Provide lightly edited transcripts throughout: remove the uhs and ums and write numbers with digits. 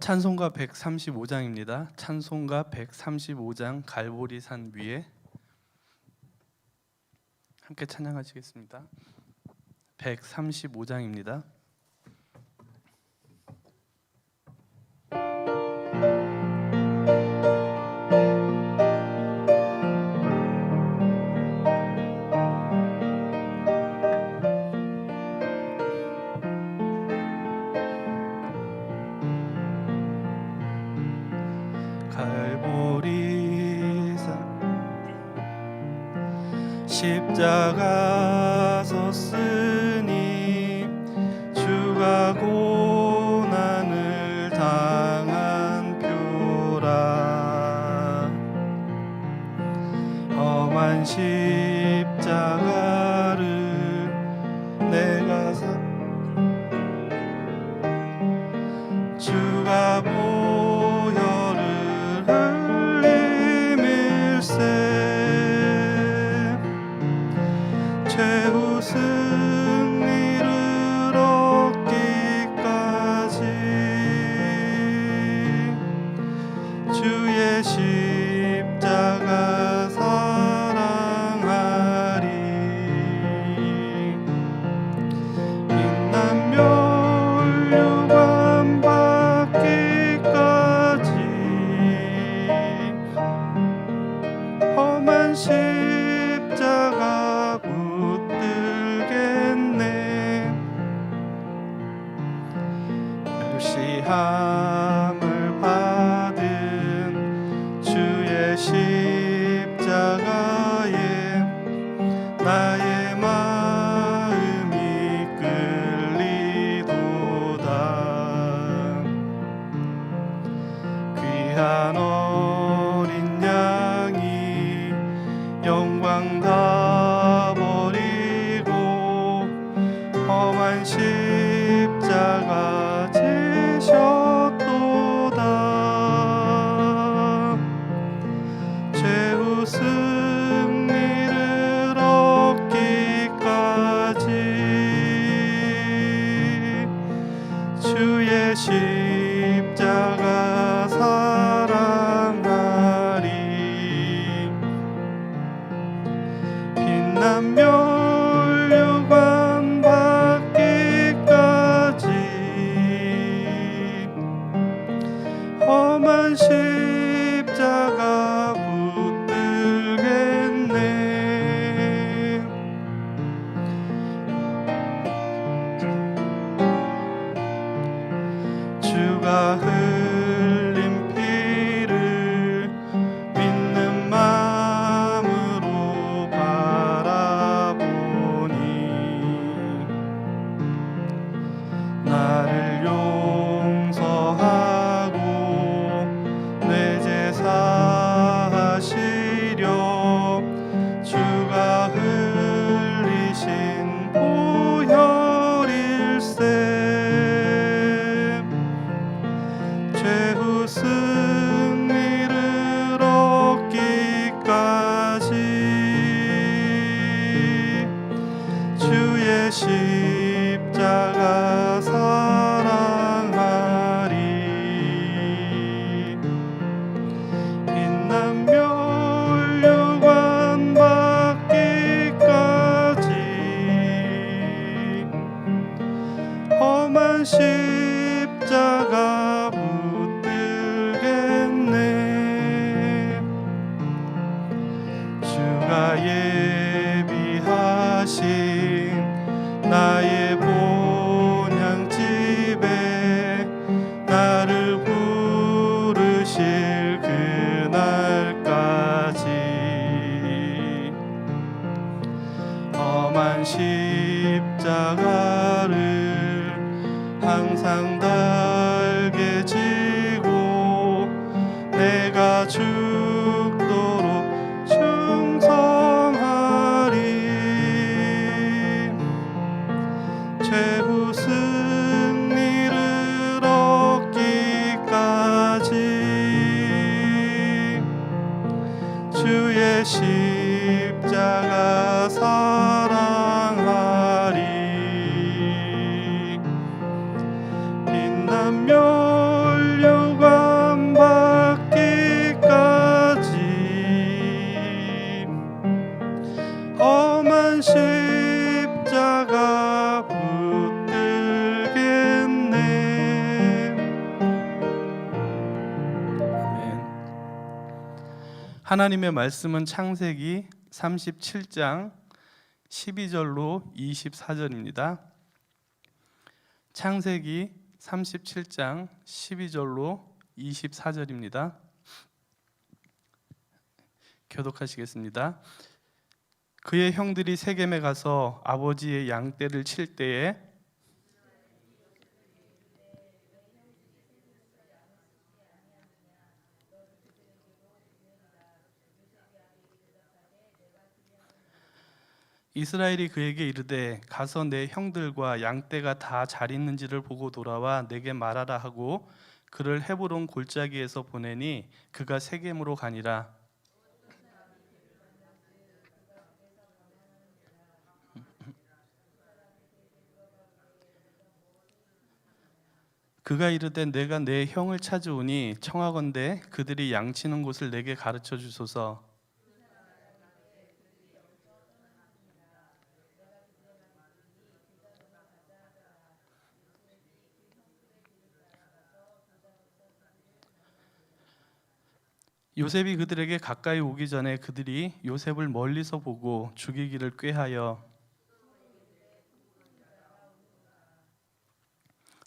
찬송가 135장입니다. 찬송가 135장 갈보리산 위에 함께 찬양하시겠습니다. 135장입니다. 십자가 섰으니 주가 고난을 당한 표라. 험한 십자가를 내가 주가 보혈을 흘림일세. 최후 승리를 얻기까지 주의 십자가 사랑하리. 빛나며 훌륭한 받기까지 험한 십자가 멸시함을 받은 주의 십자가에 나의 마음이 끌리도다. 귀한 어린 양이 영광 다 버리고 험한 십자가 지셨도다. 최후 승리를 얻기까지 주의 십자가 사랑하리. 빛나며 훌륭한 받기까지 험한 십자가 붙들겠네. 주가 흘린 피를 믿는 마음으로 바라보니 나를 용서하고 내 제사 하시려 주가 흘리신 보혈일세. 최후 승리를 얻기까지 주의 십자가 사랑하리. 빛나며 훌륭한 받기까지 험한 십자가 붙들겠네. 주가 예비하신 나의 본향집에 나를 부르실 그날까지 험한 십자가를 항상 달게 지고 내가 죽도록 충성하리. 최후 승리를 얻기까지 주의 십자가 사랑하리. 하나님의 말씀은 창세기 37장 12절로 24절입니다. 창세기 37장 12절로 24절입니다. 교독하시겠습니다. 그의 형들이 세겜에 가서 아버지의 양떼를 칠 때에 이스라엘이 그에게 이르되 가서 내 형들과 양떼가 다 잘 있는지를 보고 돌아와 내게 말하라 하고 그를 헤브론 골짜기에서 보내니 그가 세겜으로 가니라. 그가 이르되 내가 내 형을 찾으오니 청하건대 그들이 양치는 곳을 내게 가르쳐 주소서. 요셉이 그들에게 가까이 오기 전에 그들이 요셉을 멀리서 보고 죽이기를 꾀하여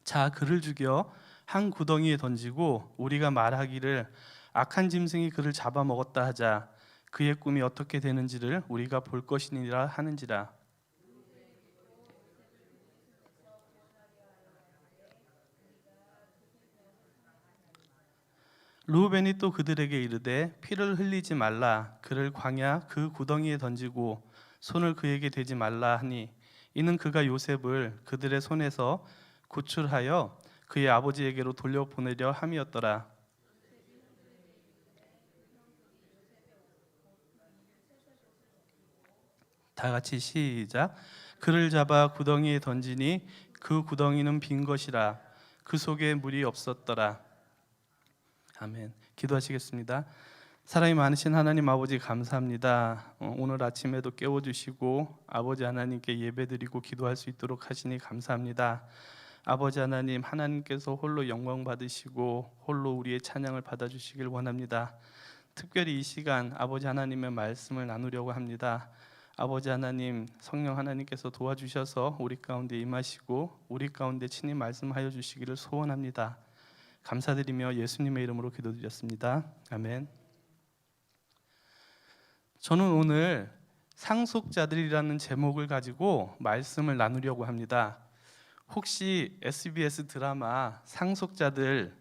자 그를 죽여 한 구덩이에 던지고 우리가 말하기를 악한 짐승이 그를 잡아먹었다 하자. 그의 꿈이 어떻게 되는지를 우리가 볼 것이니라 하는지라. 르우벤이 또 그들에게 이르되 피를 흘리지 말라. 그를 광야 그 구덩이에 던지고 손을 그에게 대지 말라 하니 이는 그가 요셉을 그들의 손에서 구출하여 그의 아버지에게로 돌려보내려 함이었더라. 다 같이 시작. 그를 잡아 구덩이에 던지니 그 구덩이는 빈 것이라. 그 속에 물이 없었더라. 아멘. 기도하시겠습니다. 사랑이 많으신 하나님 아버지 감사합니다. 오늘 아침에도 깨워주시고 아버지 하나님께 예배드리고 기도할 수 있도록 하시니 감사합니다. 아버지 하나님, 하나님께서 홀로 영광 받으시고 홀로 우리의 찬양을 받아주시길 원합니다. 특별히 이 시간 아버지 하나님의 말씀을 나누려고 합니다. 아버지 하나님, 성령 하나님께서 도와주셔서 우리 가운데 임하시고 우리 가운데 친히 말씀하여 주시기를 소원합니다. 감사드리며 예수님의 이름으로 기도드렸습니다. 아멘. 저는 오늘 상속자들이라는 제목을 가지고 말씀을 나누려고 합니다. 혹시 SBS 드라마 상속자들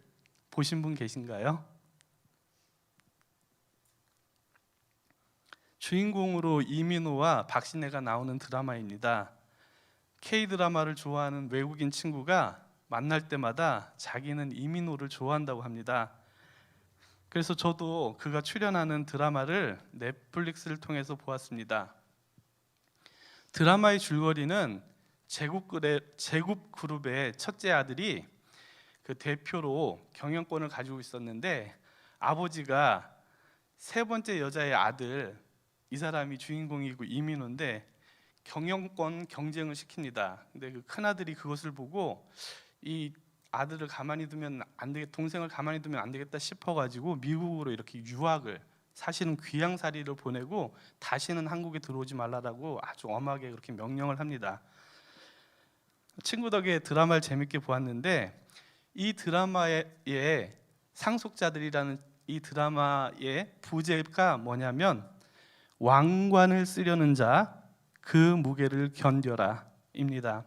보신 분 계신가요? 주인공으로 이민호와 박신혜가 나오는 드라마입니다. K-드라마를 좋아하는 외국인 친구가 만날 때마다 자기는 이민호를 좋아한다고 합니다. 그래서 저도 그가 출연하는 드라마를 넷플릭스를 통해서 보았습니다. 드라마의 줄거리는 제국그룹의 첫째 아들이 그 대표로 경영권을 가지고 있었는데 아버지가 세 번째 여자의 아들, 이 사람이 주인공이고 이민호인데 경영권 경쟁을 시킵니다. 근데 그 큰아들이 그것을 보고 이 아들을 가만히 두면 안 되겠, 동생을 가만히 두면 안 되겠다 싶어가지고 미국으로 이렇게 유학을, 사실은 귀양살이를 보내고 다시는 한국에 들어오지 말라라고 아주 엄하게 그렇게 명령을 합니다. 친구 덕에 드라마를 재밌게 보았는데 이 드라마의 상속자들이라는 이 드라마의 부제가 뭐냐면 왕관을 쓰려는 자 그 무게를 견뎌라 입니다.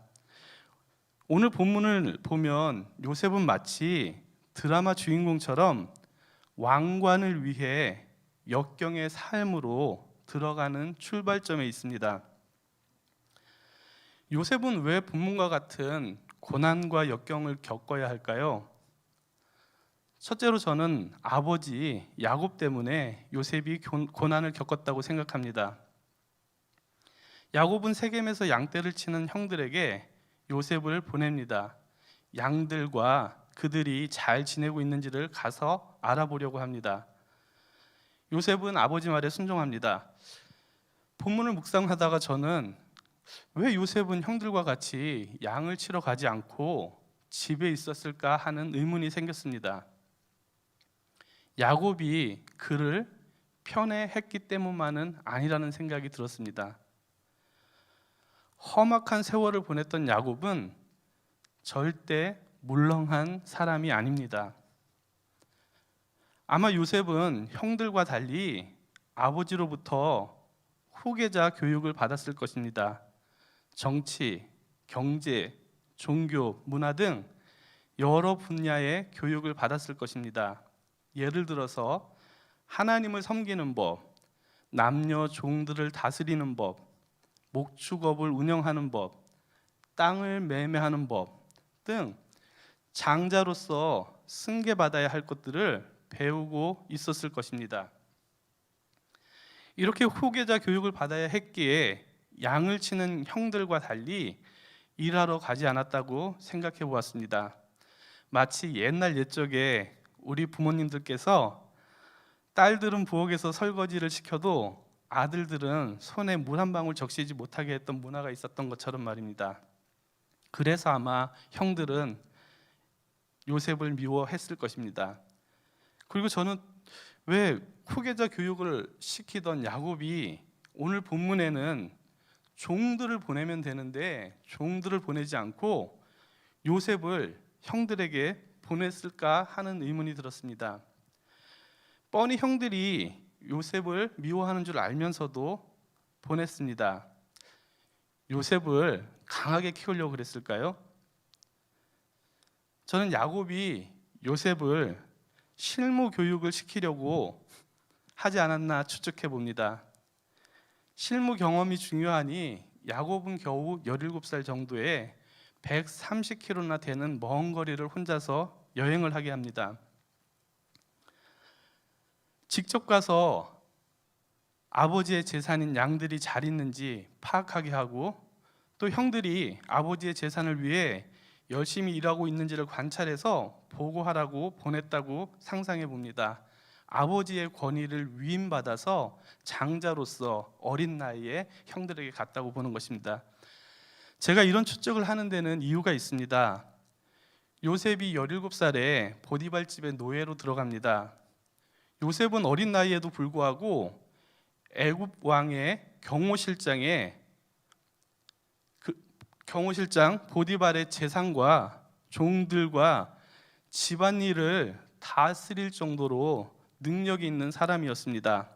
오늘 본문을 보면 요셉은 마치 드라마 주인공처럼 왕관을 위해 역경의 삶으로 들어가는 출발점에 있습니다. 요셉은 왜 본문과 같은 고난과 역경을 겪어야 할까요? 첫째로 저는 아버지 야곱 때문에 요셉이 고난을 겪었다고 생각합니다. 야곱은 세겜에서 양떼를 치는 형들에게 요셉을 보냅니다. 양들과 그들이 잘 지내고 있는지를 가서 알아보려고 합니다. 요셉은 아버지 말에 순종합니다. 본문을 묵상하다가 저는 왜 요셉은 형들과 같이 양을 치러 가지 않고 집에 있었을까 하는 의문이 생겼습니다. 야곱이 그를 편애했기 때문만은 아니라는 생각이 들었습니다. 험악한 세월을 보냈던 야곱은 절대 물렁한 사람이 아닙니다. 아마 요셉은 형들과 달리 아버지로부터 후계자 교육을 받았을 것입니다. 정치, 경제, 종교, 문화 등 여러 분야의 교육을 받았을 것입니다. 예를 들어서 하나님을 섬기는 법, 남녀 종들을 다스리는 법, 목축업을 운영하는 법, 땅을 매매하는 법 등 장자로서 승계받아야 할 것들을 배우고 있었을 것입니다. 이렇게 후계자 교육을 받아야 했기에 양을 치는 형들과 달리 일하러 가지 않았다고 생각해 보았습니다. 마치 옛날 옛적에 우리 부모님들께서 딸들은 부엌에서 설거지를 시켜도 아들들은 손에 물 한 방울 적시지 못하게 했던 문화가 있었던 것처럼 말입니다. 그래서 아마 형들은 요셉을 미워했을 것입니다. 그리고 저는 왜 후계자 교육을 시키던 야곱이 오늘 본문에는 종들을 보내면 되는데 종들을 보내지 않고 요셉을 형들에게 보냈을까 하는 의문이 들었습니다. 뻔히 형들이 요셉을 미워하는 줄 알면서도 보냈습니다. 요셉을 강하게 키우려고 그랬을까요? 저는 야곱이 요셉을 실무 교육을 시키려고 하지 않았나 추측해 봅니다. 실무 경험이 중요하니 야곱은 겨우 17살 정도에 130km나 되는 먼 거리를 혼자서 여행을 하게 합니다. 직접 가서 아버지의 재산인 양들이 잘 있는지 파악하게 하고 또 형들이 아버지의 재산을 위해 열심히 일하고 있는지를 관찰해서 보고하라고 보냈다고 상상해 봅니다. 아버지의 권위를 위임받아서 장자로서 어린 나이에 형들에게 갔다고 보는 것입니다. 제가 이런 추측을 하는 데는 이유가 있습니다. 요셉이 17살에 보디발 집에 노예로 들어갑니다. 요셉은 어린 나이에도 불구하고 애굽 왕의 경호실장 보디발의 재산과 종들과 집안일을 다스릴 정도로 능력이 있는 사람이었습니다.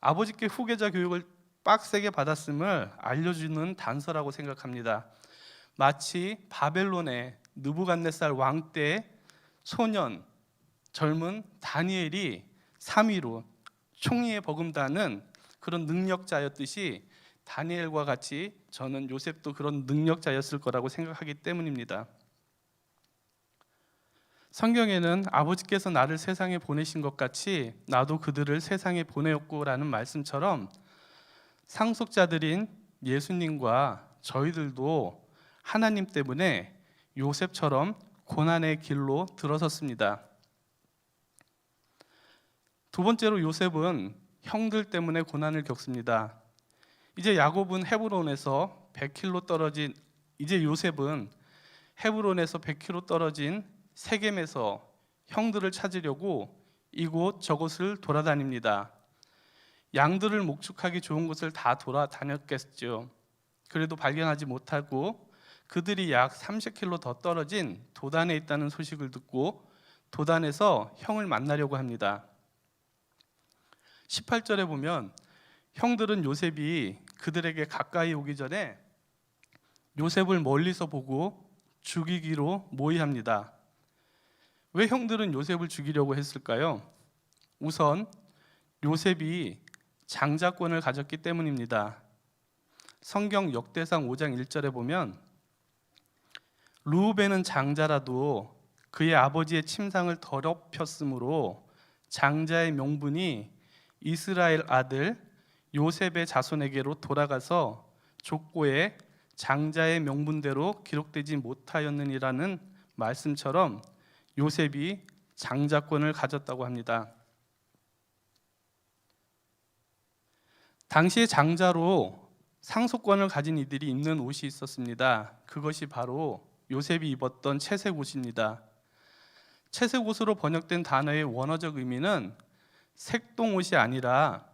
아버지께 후계자 교육을 빡세게 받았음을 알려주는 단서라고 생각합니다. 마치 바벨론의 느부갓네살 왕 때 소년 젊은 다니엘이 3위로 총리에 버금다는 그런 능력자였듯이 다니엘과 같이 저는 요셉도 그런 능력자였을 거라고 생각하기 때문입니다. 성경에는 아버지께서 나를 세상에 보내신 것 같이 나도 그들을 세상에 보내었고라는 말씀처럼 상속자들인 예수님과 저희들도 하나님 때문에 요셉처럼 고난의 길로 들어섰습니다. 두 번째로 요셉은 형들 때문에 고난을 겪습니다. 이제 헤브론에서 100km 떨어진 세겜에서 형들을 찾으려고 이곳 저곳을 돌아다닙니다. 양들을 목축하기 좋은 곳을 다 돌아다녔겠죠. 그래도 발견하지 못하고 그들이 약 30km 더 떨어진 도단에 있다는 소식을 듣고 도단에서 형을 만나려고 합니다. 18절에 보면 형들은 요셉이 그들에게 가까이 오기 전에 요셉을 멀리서 보고 죽이기로 모의합니다. 왜 형들은 요셉을 죽이려고 했을까요? 우선 요셉이 장자권을 가졌기 때문입니다. 성경 역대상 5장 1절에 보면 르우벤은 장자라도 그의 아버지의 침상을 더럽혔으므로 장자의 명분이 이스라엘 아들 요셉의 자손에게로 돌아가서 족보에 장자의 명분대로 기록되지 못하였느니라는 말씀처럼 요셉이 장자권을 가졌다고 합니다. 당시에 장자로 상속권을 가진 이들이 입는 옷이 있었습니다. 그것이 바로 요셉이 입었던 채색 옷입니다. 채색 옷으로 번역된 단어의 원어적 의미는 색동 옷이 아니라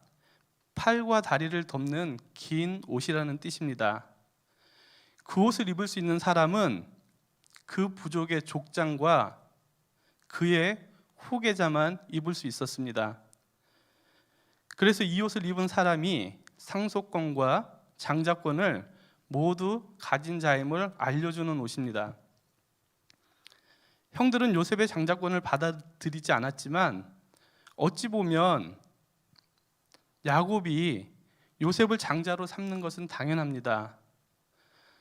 팔과 다리를 덮는 긴 옷이라는 뜻입니다. 그 옷을 입을 수 있는 사람은 그 부족의 족장과 그의 후계자만 입을 수 있었습니다. 그래서 이 옷을 입은 사람이 상속권과 장자권을 모두 가진 자임을 알려주는 옷입니다. 형들은 요셉의 장자권을 받아들이지 않았지만 어찌 보면 야곱이 요셉을 장자로 삼는 것은 당연합니다.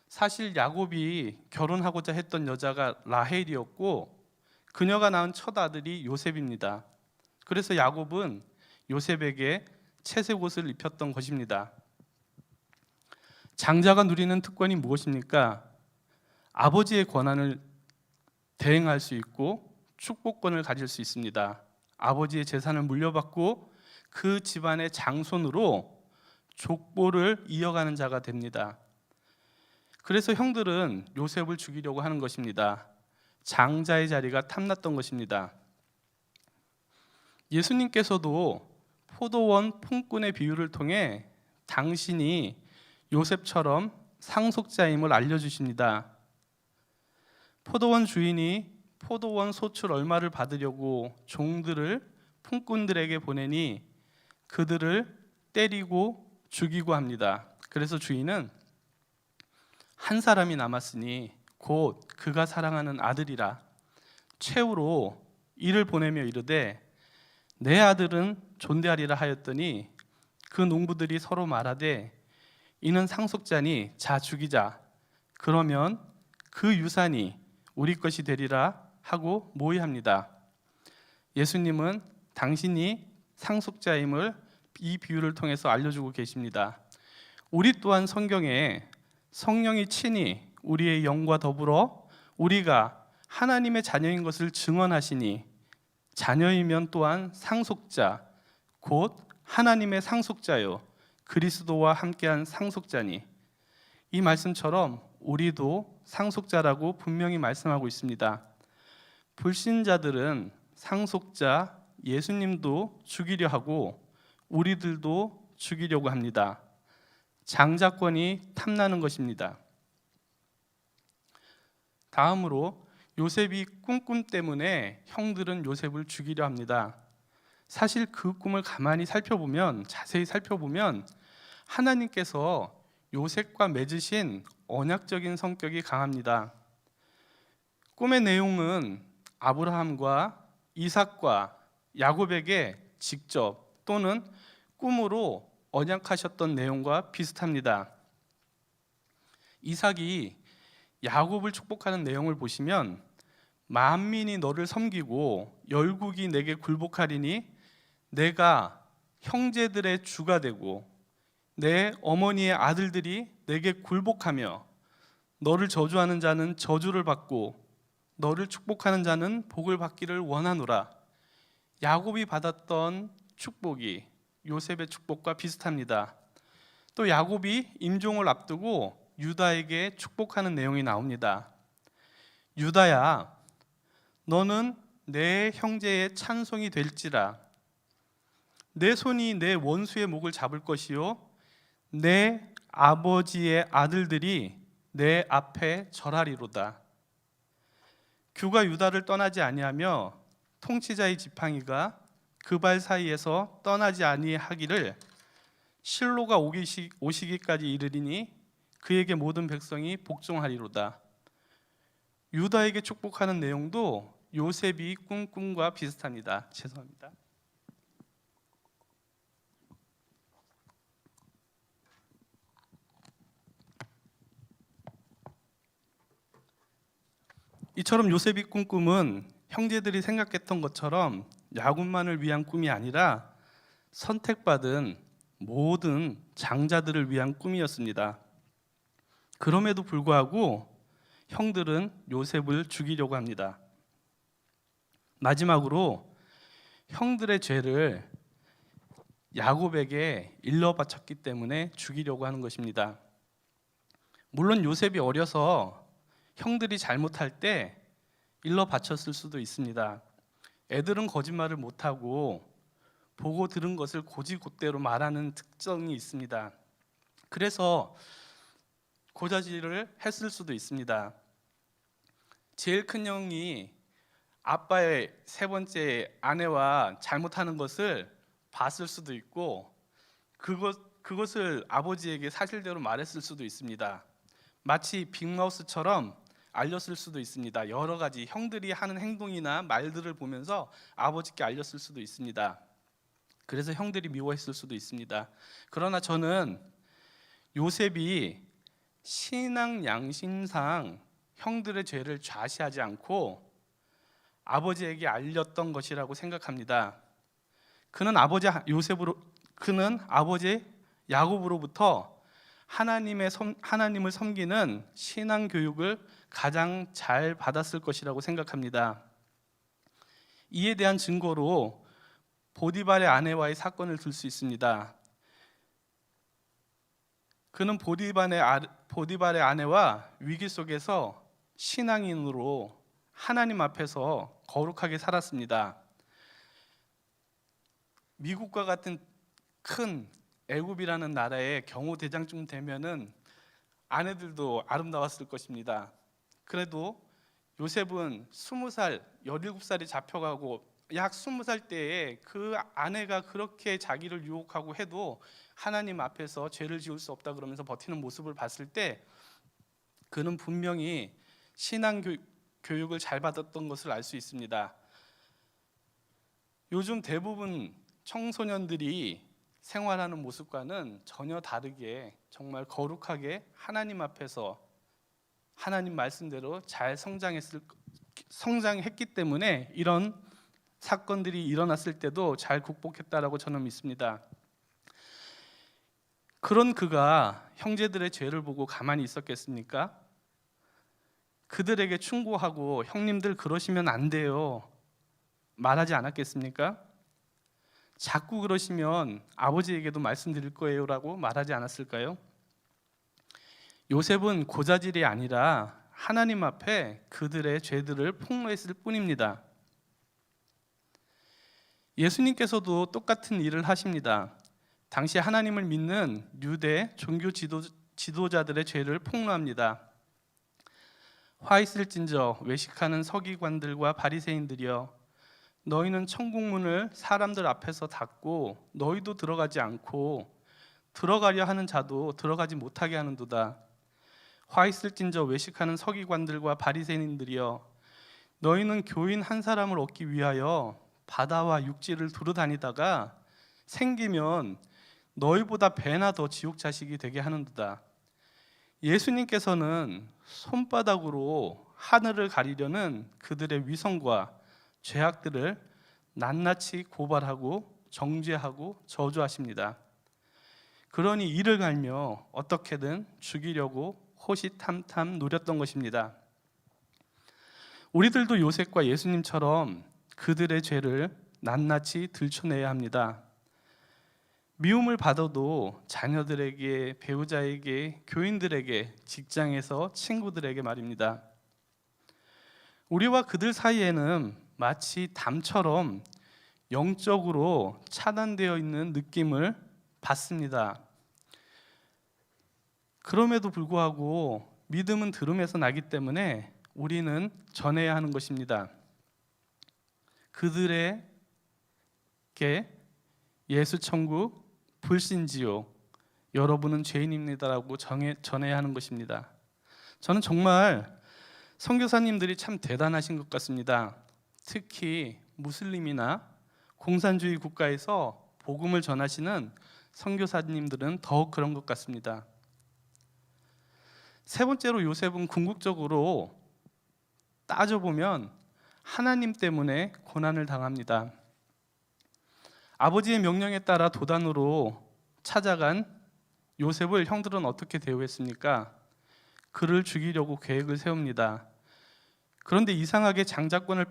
사실 야곱이 결혼하고자 했던 여자가 라헬이었고 그녀가 낳은 첫 아들이 요셉입니다. 그래서 야곱은 요셉에게 채색 옷을 입혔던 것입니다. 장자가 누리는 특권이 무엇입니까? 아버지의 권한을 대행할 수 있고 축복권을 가질 수 있습니다. 아버지의 재산을 물려받고 그 집안의 장손으로 족보를 이어가는 자가 됩니다. 그래서 형들은 요셉을 죽이려고 하는 것입니다. 장자의 자리가 탐났던 것입니다. 예수님께서도 포도원 품꾼의 비유를 통해 당신이 요셉처럼 상속자임을 알려주십니다. 포도원 주인이 포도원 소출 얼마를 받으려고 종들을 품꾼들에게 보내니 그들을 때리고 죽이고 합니다. 그래서 주인은 한 사람이 남았으니 곧 그가 사랑하는 아들이라 최후로 이를 보내며 이르되 내 아들은 존대하리라 하였더니 그 농부들이 서로 말하되 이는 상속자니 자 죽이자 그러면 그 유산이 우리 것이 되리라 하고 모의합니다. 예수님은 당신이 상속자임을 이 비유를 통해서 알려주고 계십니다. 우리 또한 성경에 성령이 친히 우리의 영과 더불어 우리가 하나님의 자녀인 것을 증언하시니 자녀이면 또한 상속자 곧 하나님의 상속자요 그리스도와 함께한 상속자니 이 말씀처럼 우리도 상속자라고 분명히 말씀하고 있습니다. 불신자들은 상속자 예수님도 죽이려 하고 우리들도 죽이려고 합니다. 장자권이 탐나는 것입니다. 다음으로 요셉이 꿈 때문에 형들은 요셉을 죽이려 합니다. 사실 그 꿈을 가만히 살펴보면 자세히 살펴보면 하나님께서 요셉과 맺으신 언약적인 성격이 강합니다. 꿈의 내용은 아브라함과 이삭과 야곱에게 직접 또는 꿈으로 언약하셨던 내용과 비슷합니다. 이삭이 야곱을 축복하는 내용을 보시면 만민이 너를 섬기고 열국이 내게 굴복하리니 내가 형제들의 주가 되고 내 어머니의 아들들이 내게 굴복하며 너를 저주하는 자는 저주를 받고 너를 축복하는 자는 복을 받기를 원하노라. 야곱이 받았던 축복이 요셉의 축복과 비슷합니다. 또 야곱이 임종을 앞두고 유다에게 축복하는 내용이 나옵니다. 유다야, 너는 내 형제의 찬송이 될지라. 내 손이 내 원수의 목을 잡을 것이요 내 아버지의 아들들이 내 앞에 절하리로다. 규가 유다를 떠나지 아니하며 통치자의 지팡이가 그 발 사이에서 떠나지 아니하기를 실로가 오시기까지 이르리니 그에게 모든 백성이 복종하리로다. 유다에게 축복하는 내용도 요셉이 꿈과 비슷합니다. 죄송합니다. 이처럼 요셉이 꾼 꿈은 형제들이 생각했던 것처럼 야곱만을 위한 꿈이 아니라 선택받은 모든 장자들을 위한 꿈이었습니다. 그럼에도 불구하고 형들은 요셉을 죽이려고 합니다. 마지막으로 형들의 죄를 야곱에게 일러 바쳤기 때문에 죽이려고 하는 것입니다. 물론 요셉이 어려서 형들이 잘못할 때 일러 바쳤을 수도 있습니다. 애들은 거짓말을 못하고 보고 들은 것을 곧이곧대로 말하는 특성이 있습니다. 그래서 고자질을 했을 수도 있습니다. 제일 큰 형이 아빠의 세 번째 아내와 잘못하는 것을 봤을 수도 있고 그것을 아버지에게 사실대로 말했을 수도 있습니다. 마치 빅마우스처럼 알렸을 수도 있습니다. 여러 가지 형들이 하는 행동이나 말들을 보면서 아버지께 알렸을 수도 있습니다. 그래서 형들이 미워했을 수도 있습니다. 그러나 저는 요셉이 신앙 양심상 형들의 죄를 좌시하지 않고 아버지에게 알렸던 것이라고 생각합니다. 그는 아버지 야곱으로부터 하나님을 섬기는 신앙 교육을 가장 잘 받았을 것이라고 생각합니다. 이에 대한 증거로 보디발의 아내와의 사건을 들 수 있습니다. 그는 보디발의 아내와 위기 속에서 신앙인으로 하나님 앞에서 거룩하게 살았습니다. 미국과 같은 큰 애굽이라는 나라의 경호대장쯤 되면은 아내들도 아름다웠을 것입니다. 그래도 요셉은 20살, 17살이 잡혀가고 약 20살 때에 그 아내가 그렇게 자기를 유혹하고 해도 하나님 앞에서 죄를 지을 수 없다 그러면서 버티는 모습을 봤을 때 그는 분명히 신앙 교육을 잘 받았던 것을 알 수 있습니다. 요즘 대부분 청소년들이 생활하는 모습과는 전혀 다르게 정말 거룩하게 하나님 앞에서 하나님 말씀대로 잘 성장했기 때문에 이런 사건들이 일어났을 때도 잘 극복했다라고 저는 믿습니다. 그런 그가 형제들의 죄를 보고 가만히 있었겠습니까? 그들에게 충고하고 형님들 그러시면 안 돼요 말하지 않았겠습니까? 자꾸 그러시면 아버지에게도 말씀드릴 거예요 라고 말하지 않았을까요? 요셉은 고자질이 아니라 하나님 앞에 그들의 죄들을 폭로했을 뿐입니다. 예수님께서도 똑같은 일을 하십니다. 당시 하나님을 믿는 유대 종교 지도자들의 죄를 폭로합니다. 화 있을진저 외식하는 서기관들과 바리새인들이여, 너희는 천국문을 사람들 앞에서 닫고 너희도 들어가지 않고 들어가려 하는 자도 들어가지 못하게 하는도다. 화 있을진저 외식하는 서기관들과 바리새인들이여, 너희는 교인 한 사람을 얻기 위하여 바다와 육지를 두루 다니다가 생기면 너희보다 배나 더 지옥 자식이 되게 하는도다. 예수님께서는 손바닥으로 하늘을 가리려는 그들의 위선과 죄악들을 낱낱이 고발하고 정죄하고 저주하십니다. 그러니 이를 갈며 어떻게든 죽이려고 호시탐탐 노렸던 것입니다. 우리들도 요셉과 예수님처럼 그들의 죄를 낱낱이 들춰내야 합니다. 미움을 받아도 자녀들에게, 배우자에게, 교인들에게, 직장에서 친구들에게 말입니다. 우리와 그들 사이에는 마치 담처럼 영적으로 차단되어 있는 느낌을 받습니다. 그럼에도 불구하고 믿음은 들음에서 나기 때문에 우리는 전해야 하는 것입니다. 그들에게 예수 천국 불신지요, 여러분은 죄인입니다라고 전해야 하는 것입니다. 저는 정말 선교사님들이 참 대단하신 것 같습니다. 특히 무슬림이나 공산주의 국가에서 복음을 전하시는 선교사님들은 더욱 그런 것 같습니다. 세 번째로 요셉은 궁극적으로 따져보면 하나님 때문에 고난을 당합니다. 아버지의 명령에 따라 도단으로 찾아간 요셉을 형들은 어떻게 대우했습니까? 그를 죽이려고 계획을 세웁니다. 그런데 이상하게 장자권을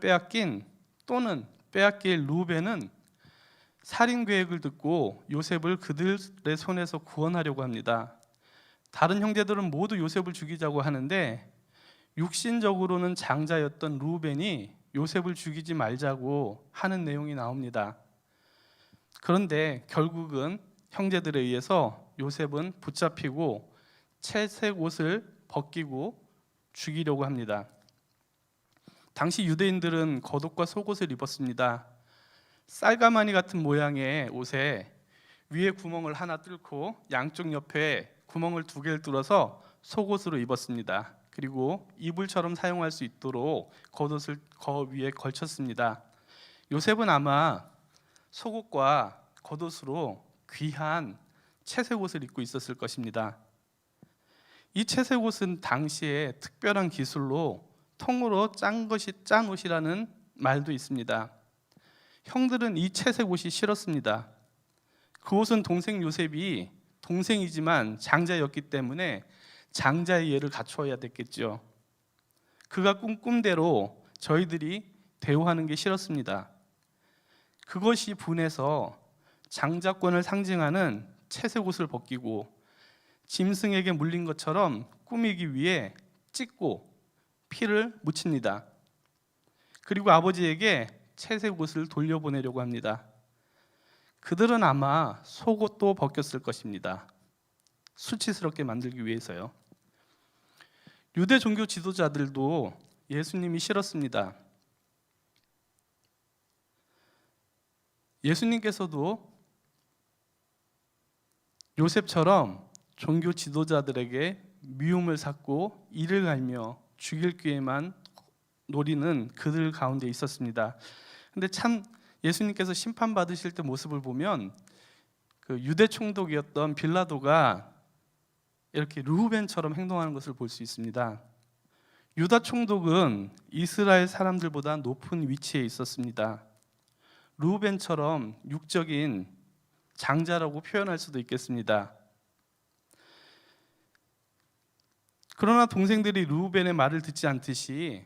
또는 빼앗길 루벤은 살인 계획을 듣고 요셉을 그들의 손에서 구원하려고 합니다. 다른 형제들은 모두 요셉을 죽이자고 하는데 육신적으로는 장자였던 루벤이 요셉을 죽이지 말자고 하는 내용이 나옵니다. 그런데 결국은 형제들에 의해서 요셉은 붙잡히고 채색 옷을 벗기고 죽이려고 합니다. 당시 유대인들은 겉옷과 속옷을 입었습니다. 쌀가마니 같은 모양의 옷에 위에 구멍을 하나 뚫고 양쪽 옆에 구멍을 2개를 뚫어서 속옷으로 입었습니다. 그리고 이불처럼 사용할 수 있도록 겉옷을 위에 걸쳤습니다. 요셉은 아마 속옷과 겉옷으로 귀한 채색 옷을 입고 있었을 것입니다. 이 채색 옷은 당시에 특별한 기술로 통으로 짠 옷이라는 말도 있습니다. 형들은 이 채색 옷이 싫었습니다. 그 옷은 동생 요셉이 동생이지만 장자였기 때문에 장자의 예를 갖추어야 됐겠죠. 그가 꿈대로 저희들이 대우하는 게 싫었습니다. 그것이 분해서 장자권을 상징하는 채색 옷을 벗기고 짐승에게 물린 것처럼 꾸미기 위해 찢고 피를 묻힙니다. 그리고 아버지에게 채색 옷을 돌려보내려고 합니다. 그들은 아마 속옷도 벗겼을 것입니다. 수치스럽게 만들기 위해서요. 유대 종교 지도자들도 예수님이 싫었습니다. 예수님께서도 요셉처럼 종교 지도자들에게 미움을 샀고 이를 갈며 죽일 기회만 노리는 그들 가운데 있었습니다. 근데 참 예수님께서 심판받으실 때 모습을 보면 그 유대 총독이었던 빌라도가 이렇게 르우벤처럼 행동하는 것을 볼 수 있습니다. 유다 총독은 이스라엘 사람들보다 높은 위치에 있었습니다. 르우벤처럼 육적인 장자라고 표현할 수도 있겠습니다. 그러나 동생들이 르우벤의 말을 듣지 않듯이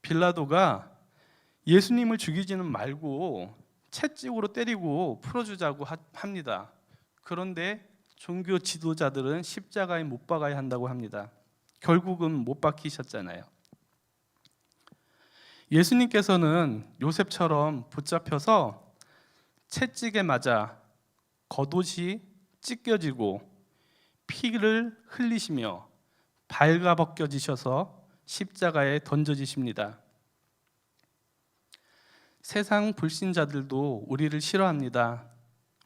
빌라도가 예수님을 죽이지는 말고 채찍으로 때리고 풀어주자고 합니다. 그런데 종교 지도자들은 십자가에 못 박아야 한다고 합니다. 결국은 못 박히셨잖아요. 예수님께서는 요셉처럼 붙잡혀서 채찍에 맞아 겉옷이 찢겨지고 피를 흘리시며 발가벗겨지셔서 십자가에 던져지십니다. 세상 불신자들도 우리를 싫어합니다.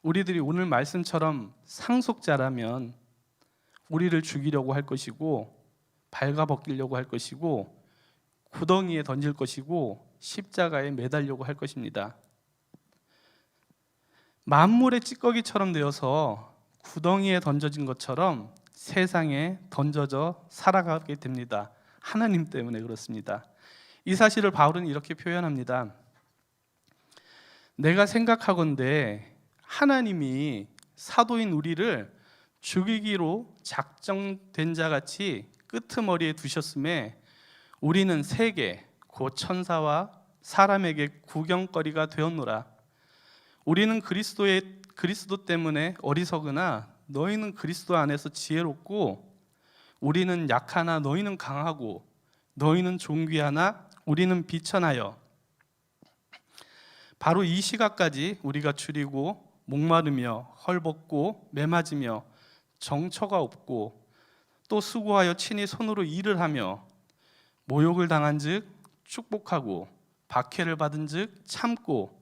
우리들이 오늘 말씀처럼 상속자라면 우리를 죽이려고 할 것이고 발가벗기려고 할 것이고 구덩이에 던질 것이고 십자가에 매달려고 할 것입니다. 만물의 찌꺼기처럼 되어서 구덩이에 던져진 것처럼 세상에 던져져 살아가게 됩니다. 하나님 때문에 그렇습니다. 이 사실을 바울은 이렇게 표현합니다. 내가 생각하건대 하나님이 사도인 우리를 죽이기로 작정된 자같이 끄트머리에 두셨음에 우리는 세계 곧 천사와 사람에게 구경거리가 되었노라. 우리는 그리스도 때문에 어리석으나 너희는 그리스도 안에서 지혜롭고 우리는 약하나 너희는 강하고 너희는 존귀하나 우리는 비천하여. 바로 이 시각까지 우리가 줄이고 목마르며 헐벗고 매맞으며 정처가 없고 또 수고하여 친히 손으로 일을 하며 모욕을 당한즉 축복하고 박해를 받은즉 참고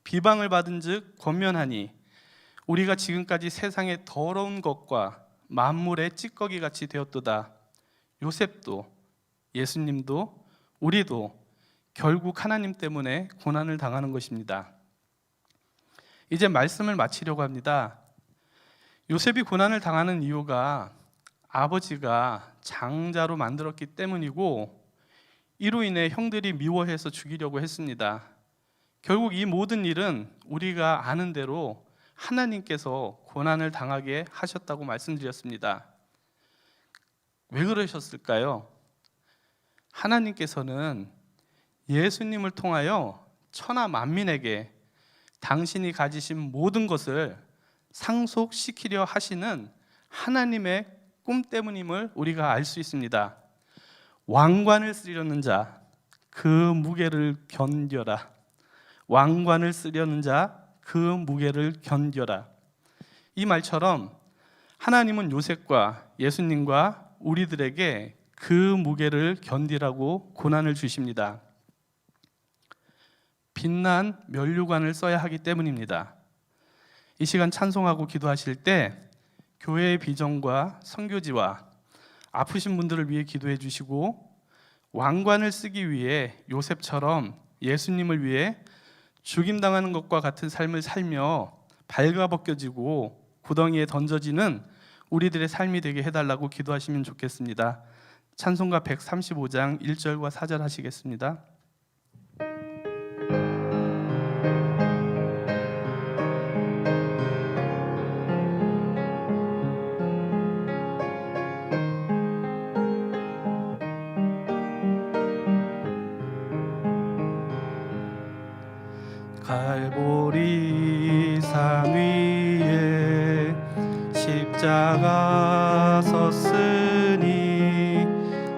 비방을 받은즉 권면하니 우리가 지금까지 세상의 더러운 것과 만물의 찌꺼기 같이 되었도다. 요셉도 예수님도 우리도 결국 하나님 때문에 고난을 당하는 것입니다. 이제 말씀을 마치려고 합니다. 요셉이 고난을 당하는 이유가 아버지가 장자로 만들었기 때문이고 이로 인해 형들이 미워해서 죽이려고 했습니다. 결국 이 모든 일은 우리가 아는 대로 하나님께서 고난을 당하게 하셨다고 말씀드렸습니다. 왜 그러셨을까요? 하나님께서는 예수님을 통하여 천하 만민에게 당신이 가지신 모든 것을 상속시키려 하시는 하나님의 꿈 때문임을 우리가 알 수 있습니다. 왕관을 쓰려는 자, 그 무게를 견뎌라. 왕관을 쓰려는 자, 그 무게를 견뎌라. 이 말처럼 하나님은 요셉과 예수님과 우리들에게 그 무게를 견디라고 고난을 주십니다. 빛난 면류관을 써야 하기 때문입니다. 이 시간 찬송하고 기도하실 때 교회의 비전과 선교지와 아프신 분들을 위해 기도해 주시고, 왕관을 쓰기 위해 요셉처럼 예수님을 위해 죽임당하는 것과 같은 삶을 살며 발가벗겨지고 구덩이에 던져지는 우리들의 삶이 되게 해달라고 기도하시면 좋겠습니다. 찬송가 135장 1절과 4절 하시겠습니다. 갈보리 산 위에 십자가 섰으니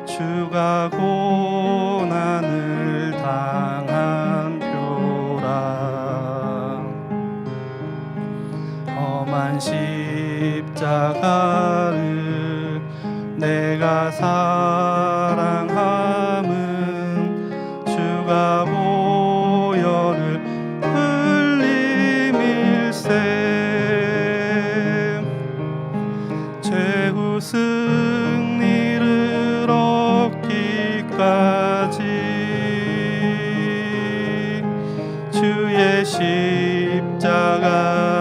주가 고난을 당한 표라. 험한 십자가를 내가 사랑함은 주가 보혈을 최후 승리를 얻기까지 주의 십자가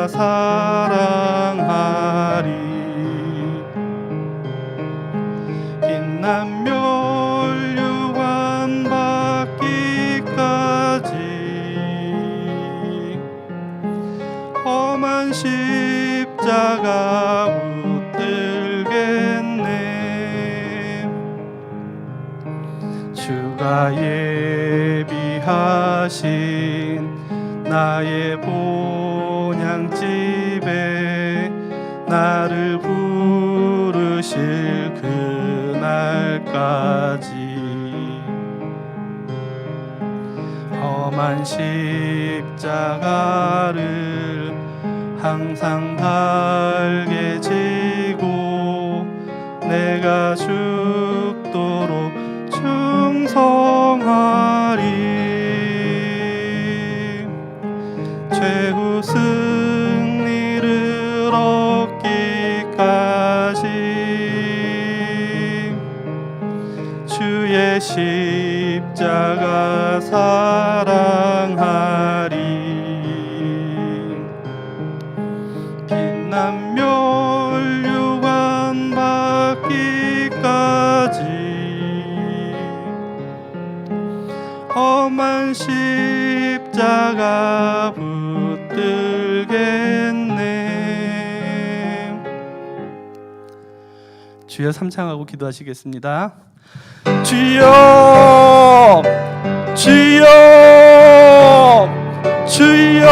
사랑하리. 빛난 면류관 받기까지 험한 십자가 붙들겠네. 주가 예비하신 나의 본향집에 나를 부르실 그날까지 험한 십자가를 항상 달게 지고 내가 죽도록 충성하리. 최후 승리를 얻기까지 주의 십자가 사랑하리. 빛난 면류관 받기까지 험한 십자가 붙들겠네. 주여 삼창하고 기도하시겠습니다. 주여 주여 주여.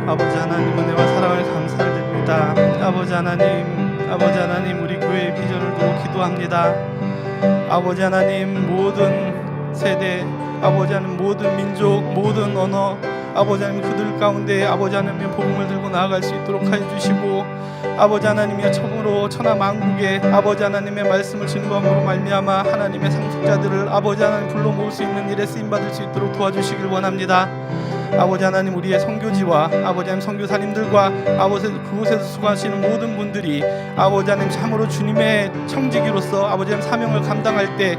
아버지 하나님, 은혜와 사랑을 감사를 드립니다. 아버지 하나님, 우리 교회의 비전을 두고 기도합니다. 아버지 하나님, 모든 세대, 아버지 하나님, 모든 민족, 모든 언어, 아버지 하나님, 그들 가운데 아버지 하나님의 복음을 들고 나아갈 수 있도록 하여 주시고, 아버지 하나님의 처음으로 천하 만국에 아버지 하나님의 말씀을 증거함으로 말미암아 하나님의 상속자들을 아버지 하나님 불러 모을 수 있는 일에 쓰임받을 수 있도록 도와주시길 원합니다. 아버지 하나님, 우리의 선교지와 아버지 하나님 선교사님들과 아버지 그곳에서 수고하시는 모든 분들이 아버지 하나님 참으로 주님의 청지기로서 아버지 하나님 사명을 감당할 때